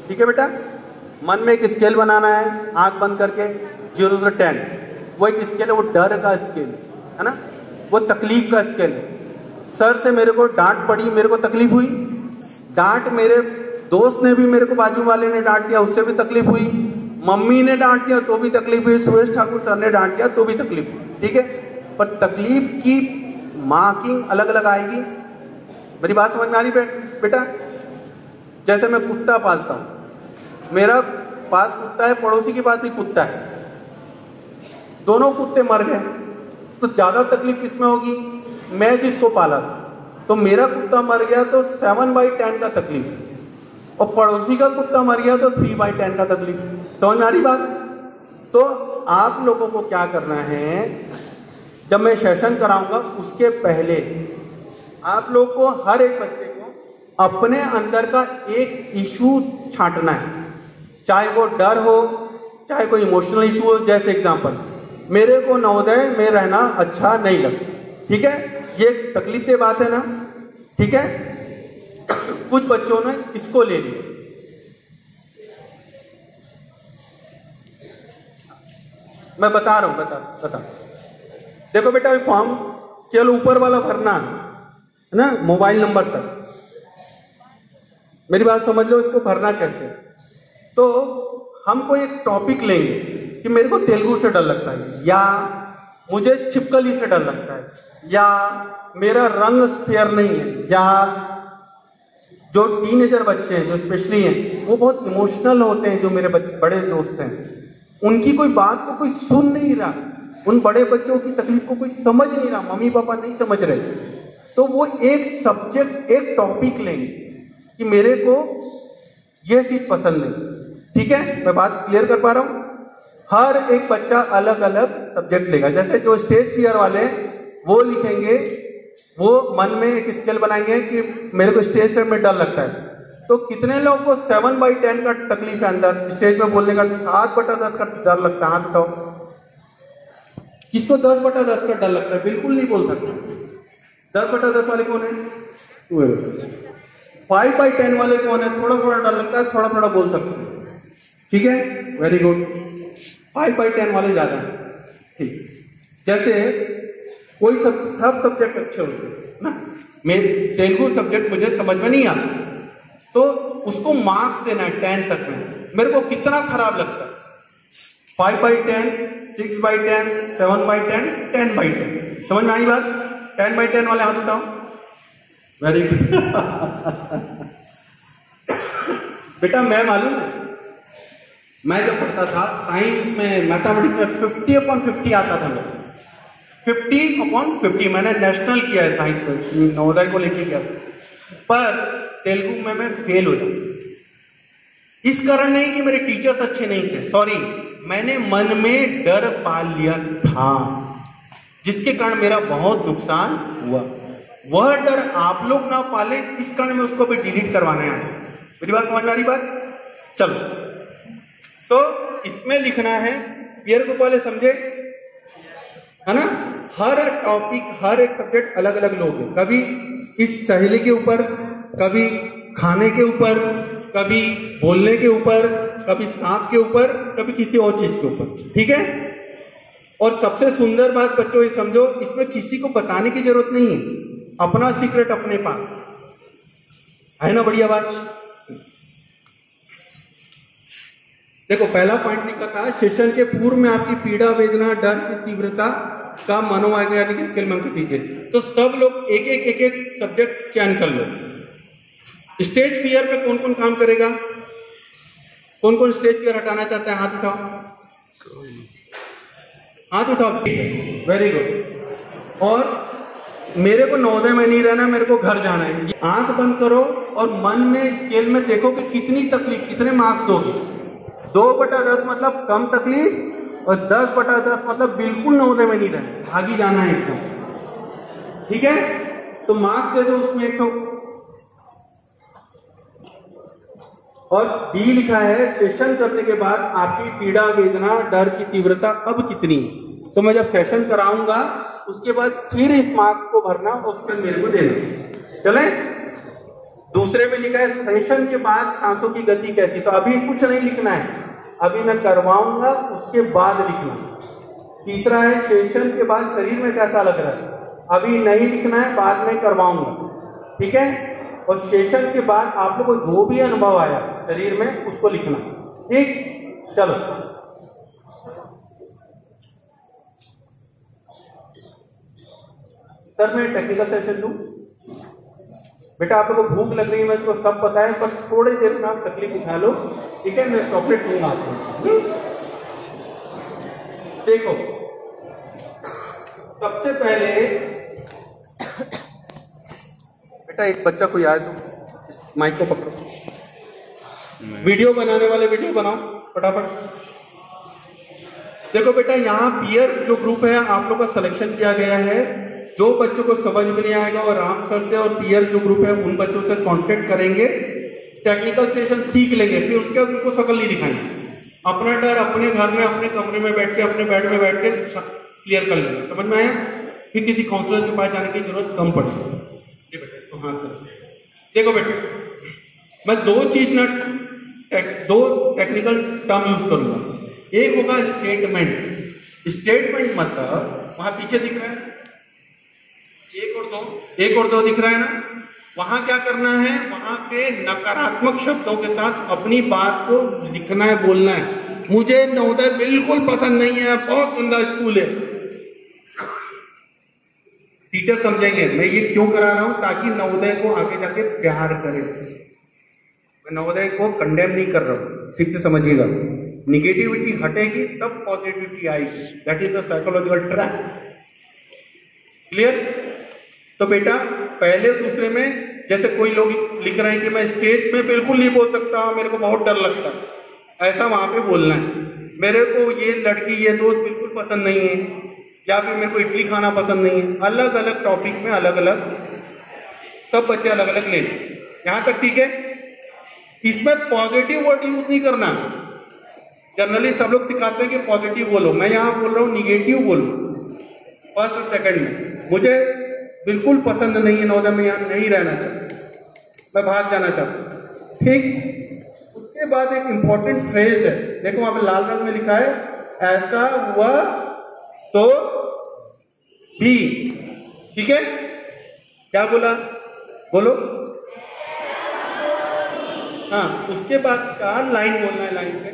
ठीक है बेटा। मन में एक स्केल बनाना है, आंख बंद करके 0 से 10। वो एक स्केल है, वो डर का स्केल है ना, वो तकलीफ का स्केल है। सर से मेरे को डांट पड़ी, मेरे को तकलीफ हुई। डांट मेरे दोस्त ने भी, मेरे को बाजू वाले ने डांट दिया, उससे भी तकलीफ हुई। मम्मी ने डांट दिया तो भी तकलीफ हुई। सुरेश ठाकुर सर ने डांट दिया तो भी तकलीफ हुई। ठीक है, पर तकलीफ की मार्किंग अलग अलग आएगी। मेरी बात समझ में आ रही बेटा? जैसे मैं कुत्ता पालता हूं, मेरा पास कुत्ता है, पड़ोसी के पास भी कुत्ता है, दोनों कुत्ते मर गए तो ज्यादा तकलीफ किसमें होगी? मैं जिसको पाला था, तो मेरा कुत्ता मर गया तो 7/10 का तकलीफ, और पड़ोसी का कुत्ता मर गया तो 3/10 का तकलीफ। समझ में आ रही बात? तो आप लोगों को क्या करना है, जब मैं सेशन कराऊंगा उसके पहले आप लोग को, हर एक बच्चे को अपने अंदर का एक इशू छांटना है, चाहे वो डर हो, चाहे कोई इमोशनल इशू हो। जैसे एग्जांपल, मेरे को नवोदय में रहना अच्छा नहीं लगता, ठीक है, ये तकलीफ की बात है ना, ठीक है। कुछ बच्चों ने इसको ले लिया, मैं बता रहा हूं, बता देखो बेटा, ये फॉर्म केवल ऊपर वाला भरना है ना, मोबाइल नंबर तक। मेरी बात समझ लो, इसको भरना कैसे। तो हमको एक टॉपिक लेंगे कि मेरे को तेलुगु से डर लगता है, या मुझे छिपकली से डर लगता है, या मेरा रंग फेयर नहीं है, या जो टीनेजर बच्चे हैं जो स्पेशली हैं वो बहुत इमोशनल होते हैं, जो मेरे बड़े दोस्त हैं, उनकी कोई बात को कोई सुन नहीं रहा, उन बड़े बच्चों की तकलीफ को कोई समझ नहीं रहा, मम्मी पापा नहीं समझ रहे, तो वो एक सब्जेक्ट, एक टॉपिक लेंगे कि मेरे को यह चीज पसंद नहीं। ठीक है, मैं बात क्लियर कर पा रहा हूं? हर एक बच्चा अलग अलग सब्जेक्ट लेगा। जैसे जो स्टेज फियर वाले वो लिखेंगे, वो मन में एक स्केल बनाएंगे कि मेरे को स्टेज से में डर लगता है, तो कितने लोगों को 7/10 का तकलीफ है अंदर, स्टेज में बोलने का 7/10 का डर लगता है? हाथ उठाओ। किसको 10/10 का डर लगता है? बिल्कुल नहीं बोल सकता। 10/10 वाले कौन है? 5/10 वाले कौन है? थोड़ा थोड़ा डर लगता है, थोड़ा थोड़ा बोल सकते हैं। ठीक है, वेरी गुड। 5/10 वाले ज्यादा है। ठीक, जैसे कोई सब सब्जेक्ट अच्छे होते हैं ना, मेरे तेलुगु सब्जेक्ट मुझे समझ में नहीं आता, तो उसको मार्क्स देना है 10 तक में। मेरे को कितना खराब लगता है, 5/10, 6/10, 7/10, 10/10। समझ में आई बात? 10/10 वाले हाथ उठाओ। Very good. बेटा मैं मालूम है, मैं जब पढ़ता था साइंस में, मैथमेटिक्स में 50/50 आता था मेरा, 50/50। मैंने नेशनल किया है साइंस में, नवोदय को लेके गया था, पर तेलुगु में मैं फेल हो जाता। इस कारण नहीं कि मेरे टीचर्स अच्छे नहीं थे, सॉरी, मैंने मन में डर पाल लिया था, जिसके कारण मेरा बहुत नुकसान हुआ। वह डर आप लोग ना पाले, इस कारण मैं उसको भी डिलीट करवाने आया। मेरी बात समझ में आ रही बात? चलो, तो इसमें लिखना है, पियर ग्रुप वाले समझे है ना? हर टॉपिक, हर एक सब्जेक्ट अलग अलग लोग हैं, कभी इस सहेली के ऊपर, कभी खाने के ऊपर, कभी बोलने के ऊपर, कभी सांप के ऊपर, कभी किसी और चीज के ऊपर। ठीक है, और सबसे सुंदर बात बच्चों ये समझो, इसमें किसी को बताने की जरूरत नहीं है, अपना सीक्रेट अपने पास है ना। बढ़िया बात। देखो पहला पॉइंट लिखा था, सेशन के पूर्व में आपकी पीड़ा, वेदना, डर की तीव्रता का मनोवैज्ञानिक स्केल में अंक दीजिए। तो सब लोग एक एक सब्जेक्ट चयन कर लो। स्टेज फियर पे कौन कौन काम करेगा? कौन कौन स्टेज फियर हटाना चाहता है? हाथ उठाओ, हाथ उठाओ। Very good. और मेरे को नवोदय में नहीं रहना, मेरे को घर जाना है। आंख बंद करो और मन में स्केल में देखो कि कितनी तकलीफ, कितने मार्क्स दोगे। 2/10 मतलब कम तकलीफ, और 10/10 मतलब बिल्कुल नवोदय में नहीं रहना, भागी जाना है एकदम। ठीक है, तो मार्क्स दे दो उसमें एक तो। और बी लिखा है, सेशन करने के बाद आपकी पीड़ा, वेदना, डर की तीव्रता अब कितनी है। तो मैं जब सेशन कराऊंगा उसके बाद फिर इस मार्क्स को भरना और फिर मेरे को देना। चले, दूसरे में लिखा है सेशन के बाद सांसों की गति कैसी, तो अभी कुछ नहीं लिखना है, अभी मैं करवाऊंगा उसके बाद लिखना। तीसरा है सेशन के बाद शरीर में कैसा लग रहा है, अभी नहीं लिखना है, बाद में करवाऊंगा, ठीक है। और सेशन के बाद आप लोग को जो भी अनुभव आया शरीर में उसको लिखना, ठीक। चलो सर मैं टेक्निकल सेशन दूं? बेटा आप लोगों को भूख लग रही है, मेरे को सब पता है, पर थोड़ी देर में आप तकलीफ उठा लो, ठीक है। मैं चॉकलेट दूंगा आपको। देखो सबसे पहले बेटा एक बच्चा कोई आए तो माइक को पकड़ो, वीडियो बनाने वाले वीडियो बनाओ फटाफट। देखो बेटा यहाँ पीयर जो ग्रुप है आप लोग का सिलेक्शन किया गया है, जो बच्चों को समझ में नहीं आएगा और राम सर से और पीयर जो ग्रुप है उन बच्चों से कांटेक्ट करेंगे, टेक्निकल सेशन सीख लेंगे, फिर उसके बाद उनको शक्ल नहीं दिखाएंगे। अपना डर अपने घर में अपने कमरे में बैठ के अपने बेड में बैठ के क्लियर कर लेना, समझ में आया? फिर किसी काउंसलर के पास जाने की जरूरत कम पड़ेगी। बेटा इसको हाथ करो। देखो बेटा मैं दो टेक्निकल टर्म यूज करूंगा, एक होगा स्टेटमेंट। स्टेटमेंट मतलब वहां पीछे दिख रहा है एक और दो दिख रहा है ना, वहां क्या करना है, वहां पे नकारात्मक शब्दों के साथ अपनी बात को लिखना है, बोलना है। मुझे नवोदय बिल्कुल पसंद नहीं है, बहुत गंदा स्कूल है। टीचर समझेंगे मैं ये क्यों करा रहा हूं, ताकि नवोदय को आगे जाके प्यार करे। मैं नवोदय को कंडेम नहीं कर रहा हूं, ठीक से समझिएगा। निगेटिविटी हटेगी तब पॉजिटिविटी आएगी, that is the psychological trap. Clear? तो बेटा पहले दूसरे में जैसे कोई लोग लिख रहे हैं कि मैं स्टेज पे बिल्कुल नहीं बोल सकता, मेरे को बहुत डर लगता है, ऐसा वहां पे बोलना है। मेरे को ये लड़की ये दोस्त बिल्कुल पसंद नहीं है, या फिर मेरे को इडली खाना पसंद नहीं है। अलग अलग टॉपिक में अलग अलग सब बच्चे अलग अलग ले लें, यहां तक ठीक है। इसमें पॉजिटिव वर्ड यूज नहीं करना। जनरली सब लोग सिखाते हैं कि पॉजिटिव बोलो, मैं यहां बोल रहा हूं निगेटिव बोलो। फर्स्ट और सेकंड में मुझे बिल्कुल पसंद नहीं है नवोदय में, यहां नहीं रहना चाहता, मैं भाग जाना चाहता हूं, ठीक। उसके बाद एक इंपॉर्टेंट फ्रेज है, देखो वहां पे लाल रंग में लिखा है, ऐसा हुआ तो भी, ठीक है। क्या बोला, बोलो। हाँ, उसके बाद का लाइन बोलना है, लाइन से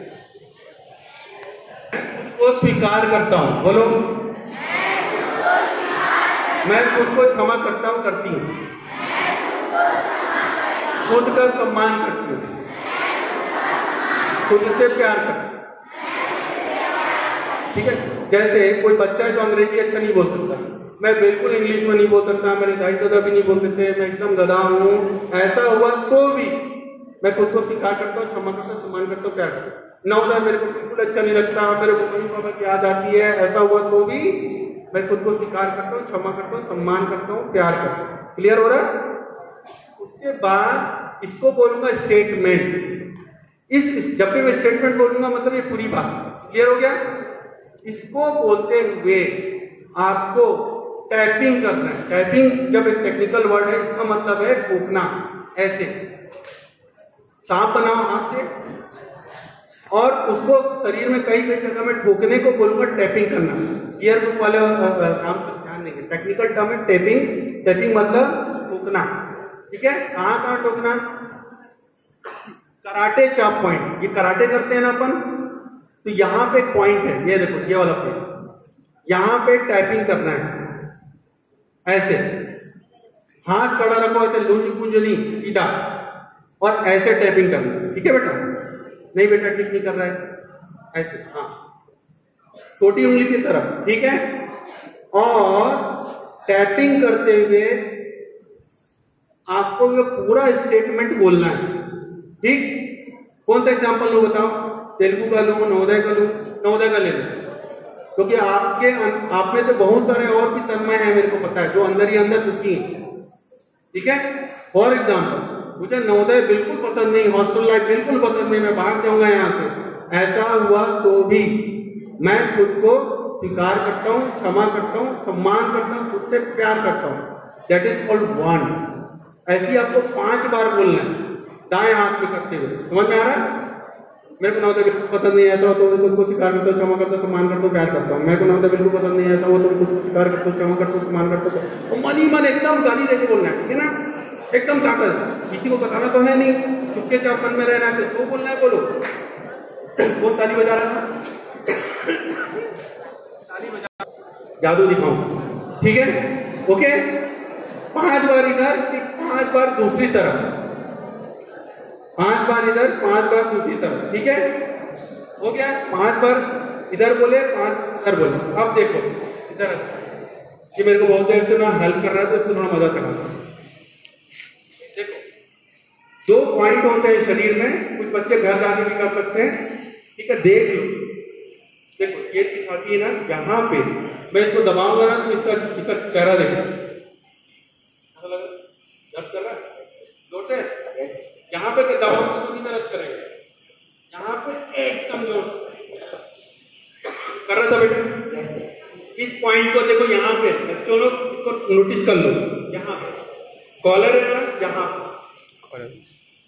खुद को स्वीकार करता हूं, बोलो। मैं खुद को क्षमा करता हूं, करती हूं, खुद का सम्मान करती हूं, खुद से प्यार करती हूं, ठीक है। जैसे कोई बच्चा है जो अंग्रेजी अच्छा नहीं बोल सकता, मैं बिल्कुल इंग्लिश में नहीं बोल सकता, मेरे दाई दादा भी नहीं बोलते थे, मैं एकदम गधा हूं, ऐसा हुआ तो भी मैं खुद को स्वीकार करता हूँ, क्षमा करता हूँ, सम्मान करता हूँ, प्यार करता हूँ। नवोदय मेरे को बिल्कुल अच्छा नहीं लगता, मेरे को मम्मी पापा की याद आती है, ऐसा हुआ तो भी मैं खुद को स्वीकार करता हूँ, क्षमा करता हूँ, सम्मान करता हूँ, प्यार करता हूँ। क्लियर हो रहा? उसके बाद इसको बोलूंगा स्टेटमेंट। जब भी मैं स्टेटमेंट बोलूंगा मतलब ये पूरी बात। क्लियर हो गया? इसको बोलते हुए आपको टाइपिंग करना है। टाइपिंग जब एक टेक्निकल वर्ड है, इसका मतलब है ठोकना, ऐसे सांप बनाओ हाथ से और उसको शरीर में कई कई जगह में ठोकने को बोलूंगा टैपिंग करना। ईयर ग्रुप वाले नाम से ध्यान देंगे, टेक्निकल टर्म है टैपिंग। टैपिंग मतलब ठोकना, ठीक है। कहां कहां ठोकना? कराटे चॉप पॉइंट, ये कराटे करते हैं ना अपन, तो यहां पे एक पॉइंट है, ये देखो ये वाला पॉइंट, यहां पे टाइपिंग करना है। ऐसे हाथ खड़ा रखो, ऐसे लुंज कुंज नहीं, सीधा, और ऐसे टैपिंग करना, ठीक है बेटा? नहीं बेटा ठीक नहीं कर रहा है, ऐसे, हाँ छोटी उंगली की तरफ, ठीक है। और टैपिंग करते हुए आपको ये पूरा स्टेटमेंट बोलना है, ठीक। कौन सा एग्जांपल लो बताओ? तेलुगु का लूं, नवोदय का लूं? नवोदय का ले लो, क्योंकि आप में से बहुत सारे और भी तन्मय हैं, मेरे को पता है, जो अंदर ही अंदर दुखी हैं, ठीक है। फॉर एग्जाम्पल मुझे नवोदय बिल्कुल पसंद नहीं, हॉस्टल लाइफ बिल्कुल पसंद नहीं, मैं भाग जाऊंगा यहाँ से, ऐसा हुआ तो भी मैं खुद को स्वीकार करता हूँ, क्षमा करता हूँ, सम्मान करता हूँ, खुद से प्यार करता हूँ। That is called want. ऐसे ही आपको 5 बार बोलना है दाएं हाथ में करते हुए। समझ में आ रहा है? मेरे को नवोदय बिल्कुल पसंद नहीं, ऐसा हो तो खुद को स्वीकार करता हूँ, क्षमा करता हूँ, सम्मान करता हूँ, प्यार करता हूँ। मेरे को नवोदय बिल्कुल पसंद नहीं, ऐसा हो तो खुद को स्वीकार करता हूँ, क्षमा करता हूँ, सम्मान करता हूँ। तो मन ही मन एकदम गाली देके बोलना है, ठीक है ना? एकदम ताकत, किसी को बताना तो है नहीं, चुपके चाप मन में रहना है, तो बोलना है, बोलो। कौन ताली बजा रहा था? ताली बजा, जादू दिखाऊं, ठीक है? ओके, 5 बार इधर, 5 बार दूसरी तरफ, 5 बार इधर, 5 बार दूसरी तरफ, ठीक है? हो गया? 5 बार इधर बोले, 5 इधर बोले। अब देखो इधर, ये मेरे को बहुत देर से ना हेल्प कर रहा है, तो इसको थोड़ा मजा चला। देखो 2 पॉइंट होते हैं शरीर में, कुछ बच्चे घर जाके भी कर सकते हैं, ठीक है? देख लो, देखो ये छाती है ना, यहाँ पे मैं इसको दबाऊंगा ना तो इसका चेहरा देखो, ऐसा लग रहा है, लोटे यहाँ पे दबाऊंगा तो नहीं मदद करेगा, यहाँ पे एकदम जोर कर रहा था बेटा। इस पॉइंट को देखो, यहाँ पे बच्चों लोग इसको नोटिस कर लो, यहाँ पे कॉलर है ना, यहाँ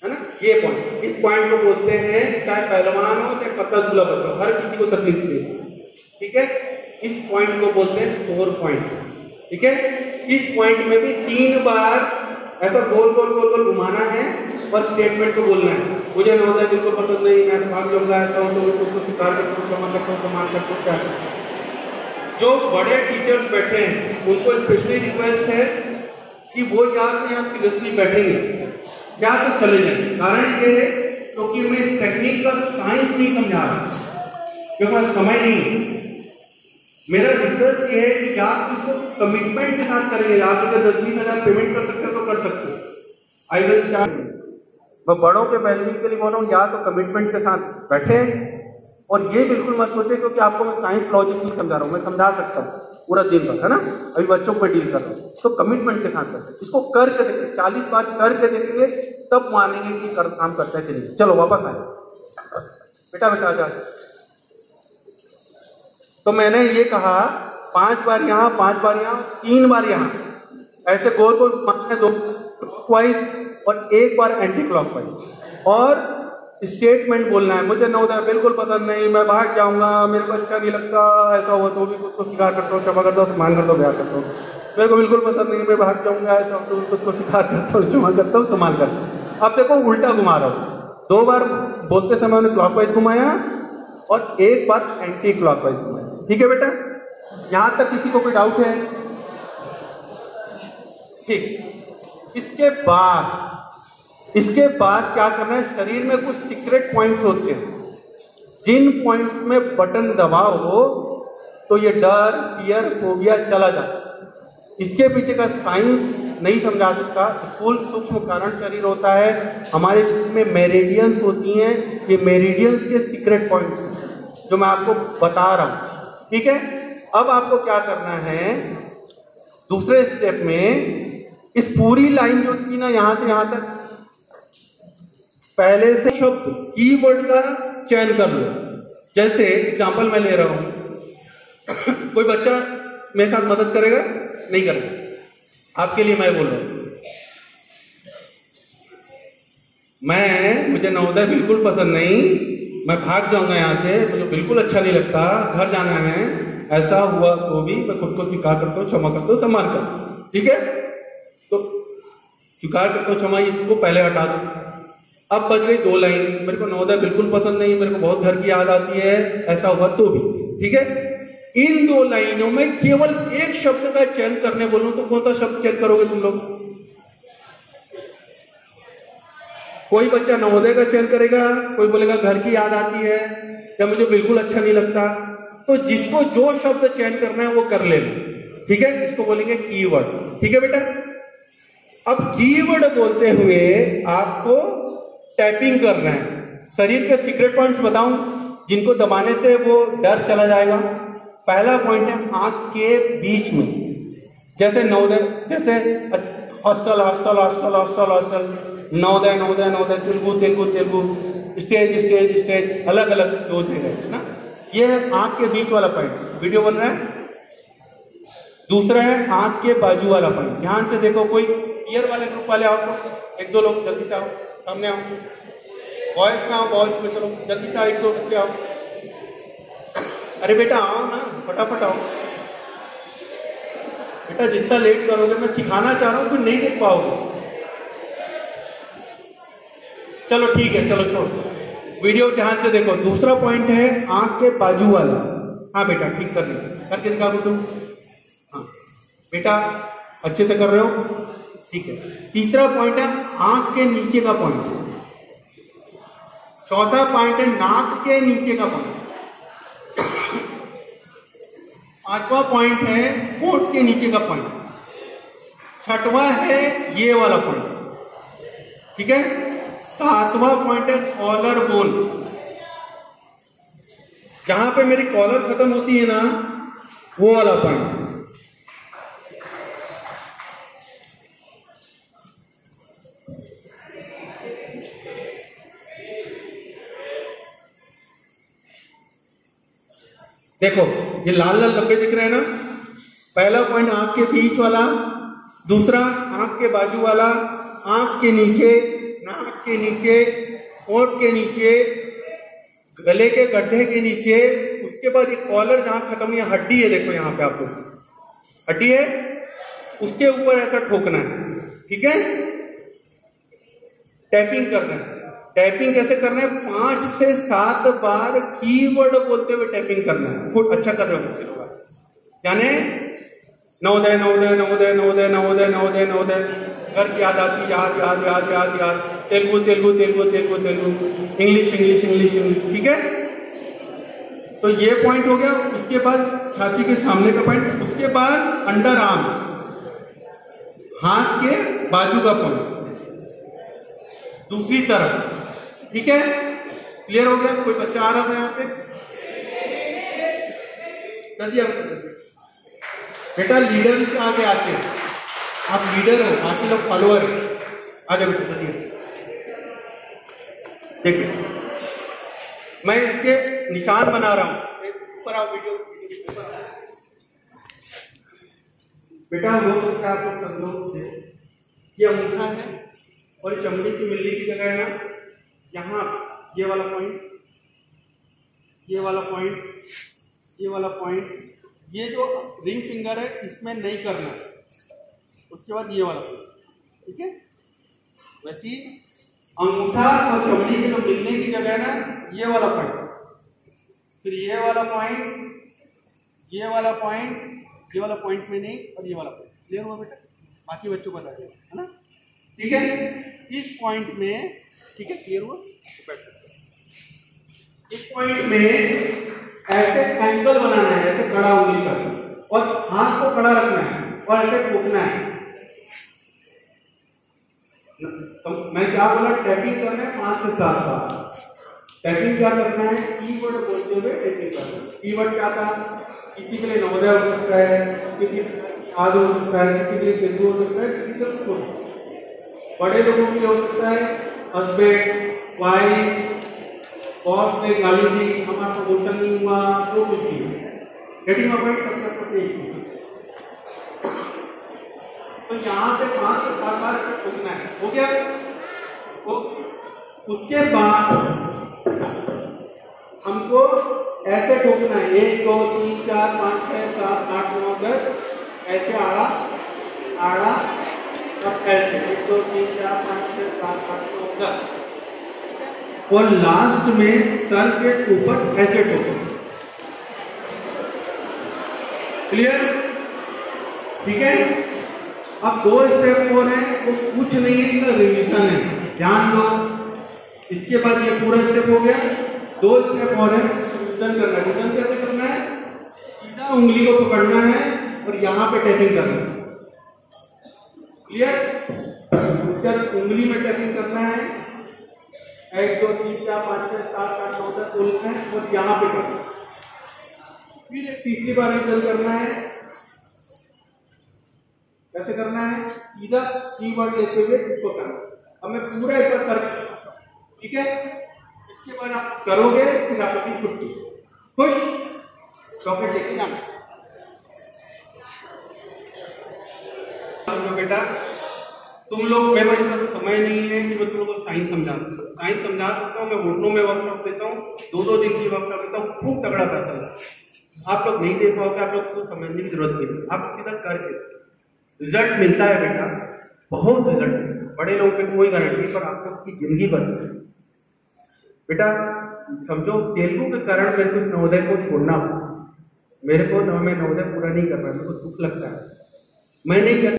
है ना, ये पॉइंट, इस पॉइंट को बोलते हैं, चाहे पहलवान हो चाहे पतला दुबला बच्चा हो, हर किसी को तकलीफ दे, ठीक है? इस पॉइंट को बोलते हैं सोर पॉइंट, ठीक है? इस पॉइंट में भी 3 बार ऐसा गोल गोल गोल गोल घुमाना है और स्टेटमेंट को बोलना है, मुझे नवोदय बिल्कुल पसंद नहीं, मैं भाग जाऊंगा, ऐसा हो तो मैं खुद को स्वीकार करता हूँ, क्षमा करता हूँ, सम्मान करता हूँ, क्या करता हूँ। जो बड़े टीचर्स बैठे हैं उनको स्पेशली रिक्वेस्ट है कि वो या तो यहाँ सीरियसली बैठेंगे या तो चले जाएंगे। कारण ये है क्योंकि मैं इस टेक्निक का साइंस नहीं समझा रहा, क्योंकि समय नहीं। मेरा रिक्वेस्ट ये है कि आप इसको कमिटमेंट के साथ करेंगे, आप अगर 10-20 हजार पेमेंट कर सकते हो तो कर सकते हो। I will charge. मैं बड़ों के वेलबींग के लिए बोल रहा हूँ, या तो कमिटमेंट के साथ बैठे, और ये बिल्कुल मत सोचे क्योंकि आपको मैं साइंस लॉजिक नहीं समझा रहा हूँ, मैं समझा सकता हूँ पूरा दिन भर, है ना? अभी बच्चों पर डील कर रहा हूँ, तो कमिटमेंट के साथ बैठे, इसको करके देखेंगे, 40 बार करके देखेंगे, तब मानेंगे कि काम करता है कि नहीं। चलो वापस आए बेटा, बेटा आ जाओ। तो मैंने ये कहा 5 बार यहाँ, 5 बार यहाँ, 3 बार यहाँ, ऐसे गोल गोल घुमाना है, 2 क्लॉकवाइज और 1 बार एंटी क्लॉकवाइज, और स्टेटमेंट बोलना है, मुझे नवोदय बिल्कुल पसंद नहीं, मैं भाग जाऊंगा, मेरे को अच्छा नहीं लगता, ऐसा हुआ तो भी खुद को स्वीकार करता हूँ, क्षमा करता हूँ, सम्मान करता हूँ, प्यार करता हूँ। मेरे को बिल्कुल पसंद नहीं, मैं भाग जाऊंगा, ऐसा हो तो खुद को स्वीकार करता हूँ, क्षमा करता हूँ, सम्मान करता हूँ। अब देखो उल्टा घुमा रहा हूँ, 2 बार बोलते समय उन्हें क्लॉकवाइज घुमाया और 1 बार एंटी क्लॉकवाइज घुमाया, ठीक है बेटा? यहां तक किसी को कोई डाउट है? ठीक। इसके बाद क्या करना है, शरीर में कुछ सीक्रेट पॉइंट्स होते हैं, जिन पॉइंट्स में बटन दबाओ तो ये डर, फियर, फोबिया चला जाता। इसके पीछे का साइंस नहीं समझा सकता। स्थूल सूक्ष्म कारण शरीर होता है, हमारे शरीर में मेरिडियंस होती हैं, ये मेरिडियंस के सीक्रेट पॉइंट्स जो मैं आपको बता रहा हूं, ठीक है? अब आपको क्या करना है, दूसरे स्टेप में इस पूरी लाइन जो थी ना, यहां से यहां तक, पहले से शब्द कीवर्ड का चयन कर लो। जैसे एग्जांपल मैं ले रहा हूं कोई बच्चा मेरे साथ मदद करेगा? नहीं करेगा। आपके लिए मैं बोल रहा हूं, मुझे नवोदय बिल्कुल पसंद नहीं, मैं भाग जाऊंगा यहाँ से, मुझे बिल्कुल अच्छा नहीं लगता, घर जाना है, ऐसा हुआ तो भी मैं खुद को स्वीकार करता हूँ, क्षमा करता हूँ, सम्मान करता हूँ, ठीक है? तो स्वीकार करता हूँ, क्षमा, इसको पहले हटा दो। अब बच गई 2 लाइन, मेरे को नवोदय बिल्कुल पसंद नहीं, मेरे को बहुत घर की याद आती है, ऐसा हुआ तो भी, ठीक है? इन 2 लाइनों में केवल एक शब्द का चयन करने बोलूं तो कौन सा शब्द चयन करोगे तुम लोग? कोई बच्चा नवोदय का चयन करेगा, कोई बोलेगा घर की याद आती है, या मुझे बिल्कुल अच्छा नहीं लगता। तो जिसको जो शब्द चयन करना है वो कर लेना, ठीक है? इसको बोलेंगे कीवर्ड, ठीक है बेटा? अब कीवर्ड बोलते हुए आपको टैपिंग करना है। शरीर के सीक्रेट पॉइंट्स बताऊं जिनको दबाने से वो डर चला जाएगा। पहला पॉइंट है आंख के बीच में, जैसे नवोदय, जैसे hostel hostel hostel hostel hostel, Navodaya Navodaya Navodaya, Telugu Telugu Telugu, stage stage stage, अलग अलग जो दे रहे ना, ये है आंख के बीच वाला पॉइंट। वीडियो बन रहा है। दूसरा है आंख के बाजू वाला पॉइंट, ध्यान से देखो, कोई ईयर वाले ग्रुप वाले आओ, तो एक दो लोग जल्दी से आओ, सामने आओ। बॉयज में आओ, बॉयज में चलो जल्दी से आओ, एक दो बच्चे आओ। अरे बेटा आओ ना, फटाफट आओ बेटा, जितना लेट करोगे, मैं सिखाना चाह रहा हूँ, फिर नहीं देख पाओगे। चलो ठीक है, चलो छोड़ो, वीडियो ध्यान से देखो। दूसरा पॉइंट है आंख के बाजू वाला। हाँ बेटा ठीक कर रहे, करके दिखा गुड्डू। हाँ बेटा अच्छे से कर रहे हो, ठीक है। तीसरा पॉइंट है आंख के नीचे का पॉइंट। चौथा पॉइंट है नाक के नीचे का पॉइंट। पांचवा पॉइंट है होंठ के नीचे का पॉइंट। छठवां है ये वाला पॉइंट, ठीक है। सातवां पॉइंट है कॉलर बोन। जहां पे मेरी कॉलर खत्म होती है ना, वो वाला पॉइंट। देखो ये लाल लाल धब्बे दिख रहे हैं ना, पहला पॉइंट आंख के बीच वाला, दूसरा आंख के बाजू वाला, आंख के नीचे, नाक के नीचे, होंठ के नीचे, गले के गड्ढे के नीचे। उसके बाद ये कॉलर जहां खत्म हुई, हड्डी है, देखो यहाँ पे आपको हड्डी है, उसके ऊपर ऐसा ठोकना है, ठीक है। टैपिंग करना है। टैपिंग कैसे करना है? 5 से 7 बार कीवर्ड बोलते हुए टैपिंग करना है। खुद अच्छा कर रहे हो बच्चे लोग, यानी नवोदय नवोदय नवोदय नवोदय नवोदय नवोदय नवोदय, घर की याद आती, याद याद याद याद याद, Telugu Telugu Telugu Telugu Telugu, English English English English, ठीक है। तो ये पॉइंट हो गया। उसके बाद छाती के सामने का पॉइंट, उसके बाद अंडर आर्म, हाथ के बाजू का पॉइंट दूसरी तरफ, ठीक है। क्लियर हो गया? कोई बच्चा आ रहा था यहाँ पे? चलिए बेटा, लीडर से आगे आते हैं, आप लीडर हो, बाकी लोग फॉलोअर है। आ जाओ बेटा, चलिए। देखिए मैं इसके निशान बना रहा हूं, ऊपर आओ, वीडियो बेटा। हो सकता है आप लोग समझो, ये अंगूठा है और चमड़ी की मिलने की जगह है ना, यहाँ ये वाला पॉइंट, ये वाला पॉइंट, ये वाला पॉइंट, ये जो रिंग फिंगर है इसमें नहीं करना। उसके बाद ये वाला पॉइंट, ठीक है। वैसे ही अंगूठा और चमड़ी की जो मिलने की जगह है ना, ये वाला पॉइंट, फिर ये वाला पॉइंट, ये वाला पॉइंट, ये वाला पॉइंट में नहीं, और ये वाला पॉइंट। क्लियर हुआ बेटा? बाकी बच्चों को बता दिया, है ना, ठीक है। इस पॉइंट में, ठीक है, क्लियर हुआ? बैठ सकते हैं। इस पॉइंट में ऐसे एंगल बनाना है, ऐसे खड़ा उंगली का, और हाथ को खड़ा रखना है और ऐसे ठोकना है। तो मैं क्या बोला? टैपिंग करना है 5 से 7 बार। टैपिंग क्या करना है? कीवर्ड बोलते हुए टैपिंग करना है। कीवर्ड क्या था? किसी के लिए नवोदय हो सकता है, किसी के लिए आदि हो सकता है, किसी के लिए तेलुगु हो सकता है, किसी के लिए हो सकता है। बड़े लोगों के लिए हो सकता है हस्बैंड, वाइफ, बॉस ने गाली दी, हमारा प्रमोशन नहीं हुआ, जो कुछ भी। गेटिंग पॉइंट सबसे पहले तो यहाँ से 5 से 7 बार ठोकना है। हो गया? उसके बाद हमको ऐसे ठोकना है, 1 2 3 4 5 6 7 8 9 10, ऐसे आड़ा आड़ा, और ऐसे 1 2 3 4 5 6 7 8 9 10, और लास्ट में सर के ऊपर ऐसे ठोकना। क्लियर? ठीक है। अब 2 स्टेप और हैं, वो कुछ नहीं है, इसका रिवीजन है, ध्यान दो। इसके बाद ये पूरा स्टेप हो गया, 2 स्टेप और है, रिवीजन करना है। रिवीजन कैसे करना है? सीधा उंगली को पकड़ना है और यहाँ पे टैपिंग करना है। क्लियर? उसके बाद उंगली में टैपिंग करना है, 1 2 3 4 5 6 7 8 9 10 बोलना है, और यहाँ पे करना है। फिर एक तीसरी बार रिवीजन करना है। कैसे करना है? सीधा कीवर्ड लेते हुए इसको करना। अब मैं पूरा एक बार कर, ठीक है। इसके बाद आप करोगे, फिर आपकी छुट्टी। खुश? चॉकलेट लेके जाना बेटा। तुम लोग, मेरे पास इतना समय नहीं है कि मैं तुम लोग को साइंस समझा सकता हूँ। साइंस समझा सकता हूँ, मैं घुटनों में वर्कशॉप देता हूँ, 2-2 दिन की वर्कशॉप देता हूँ, खूब तगड़ा पैसा लगता है। आप लोग नहीं दे पाओगे, आप लोग को समझने की जरूरत नहीं है, आप सीधा करके रिजल्ट मिलता है बेटा, बहुत रिजल्ट मिलता है। बड़े लोगों पे कोई गारंटी, पर आप लोग की जिंदगी बन है बेटा। समझो तेलुगु के कारण मेरे को नवोदय को छोड़ना हो, मेरे को मैं नवोदय पूरा नहीं कर पाया, मेरे को दुख लगता है। मैंने क्या